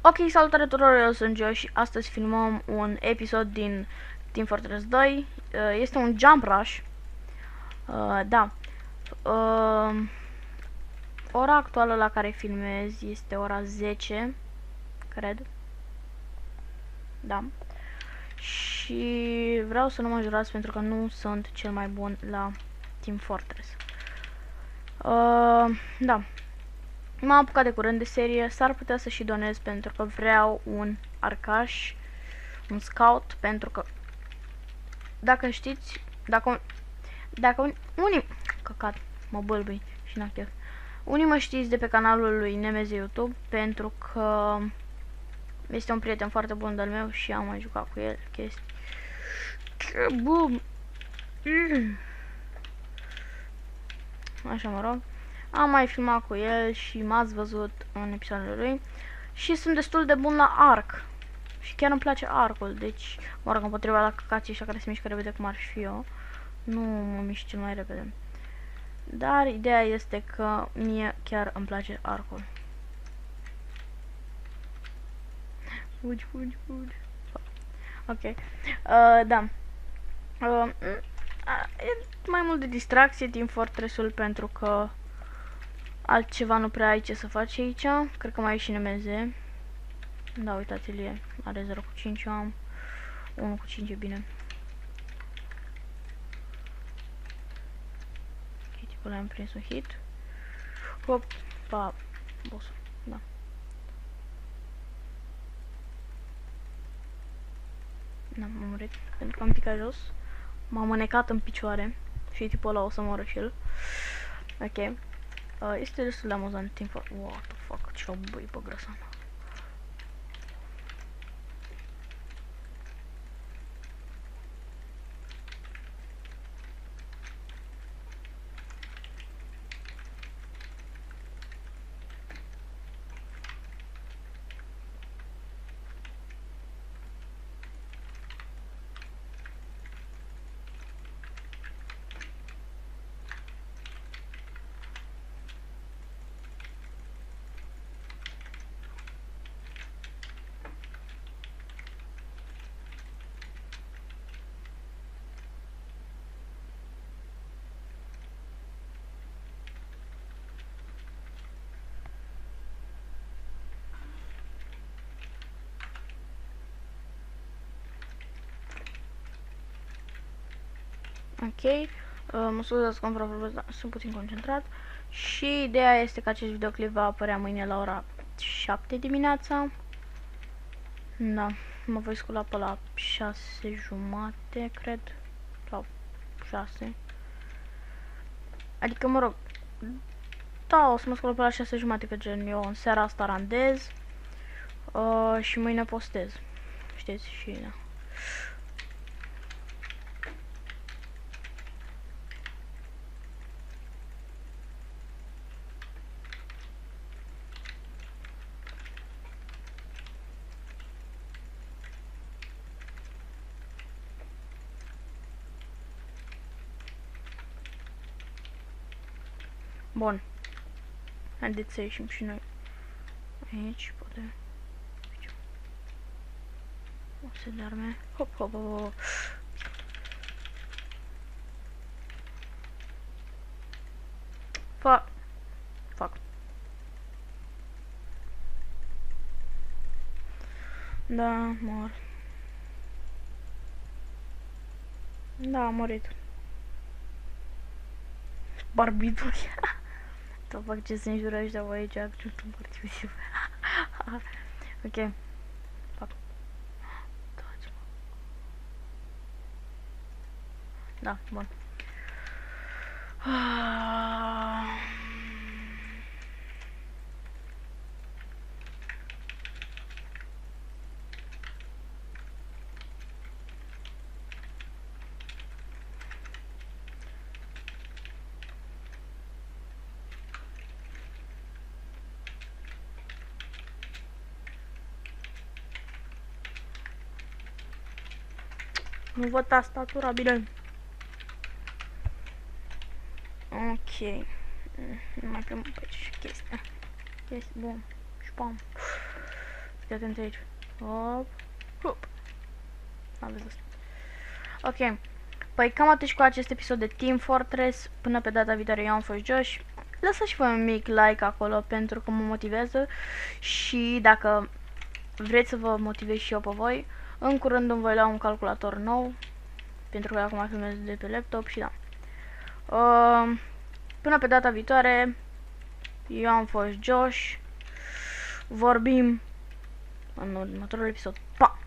Ok, salutare tuturor, eu sunt Joe și astăzi filmăm un episod din Team Fortress 2. Este un jump rush. Da. Ora actuală la care filmez este ora 10, cred. Da. Și vreau să nu mă jurați pentru că nu sunt cel mai bun la Team Fortress. Da. M-am apucat de curând de serie, s-ar putea să și donez pentru că vreau un arcaș, un scout, pentru că dacă știți, dacă unii, căcat, mă bâlbâi și n-a chef. Unii mă știți de pe canalul lui Nemeze YouTube pentru că este un prieten foarte bun de-al meu și am mai jucat cu el chestii. Bum. Așa, mă rog. Am mai filmat cu el și m-ați văzut în episoadele lui. Și sunt destul de bun la arc. Și chiar îmi place arcul. Deci, mă rog, împotriva la căcații ăștia care se mișcă repede cum ar fi eu. Nu mă mișc cel mai repede. Dar ideea este că mie chiar îmi place arcul. Fugi. Ok. Da. E mai mult de distracție Team Fortress-ul pentru că altceva nu prea ai ce să faci aici. Cred că mai e și Nemeze. Da, uitați-l, e. Are 0,5, eu am 1,5, e bine. Ok, tipul ăla am prins un hit. Hop, pa, bossul, da. M-am murit pentru că am picat jos. M-am înecat în picioare și tipul ăla o să moară și el. Ok. Este destul de amuzant timp. What the fuck, ce-o băi pe grăsana. Ok, mă scuzați că am vrut, dar sunt puțin concentrat. Și ideea este că acest videoclip va apărea mâine la ora 7 dimineața. Da, mă voi scula pe la 6:30, cred. Sau 6. Adică, mă rog, da, o să mă scol pe la 6:30, că gen eu în seara asta randez. Și mâine postez. Știți, și da. Bun. Haideți să ieșim și noi. Aici, poate. O să de arme. Hop. Fuck. Da, mor. Da, am murit. Barbituri. Să fac ce se înjură ăștia pe aici, accentul mortivitiv. Ok. Fac. Da, bun. Nu văd tastatura bine. Ok. Nu mai primăm pe aici chestia. Chestia, bun. Șpam. fii atent aici. Hop, hop. Aveți asta. Ok. Păi cam atât și cu acest episod de Team Fortress. Până pe data viitoare, eu am fost Josh. Lăsați și voi un mic like acolo pentru că mă motivează. Și dacă vreți să vă motivez și eu pe voi, în curând îmi voi lua un calculator nou. Pentru că acum filmez de pe laptop și da. Până pe data viitoare, eu am fost Josh. Vorbim în următorul episod. Pa!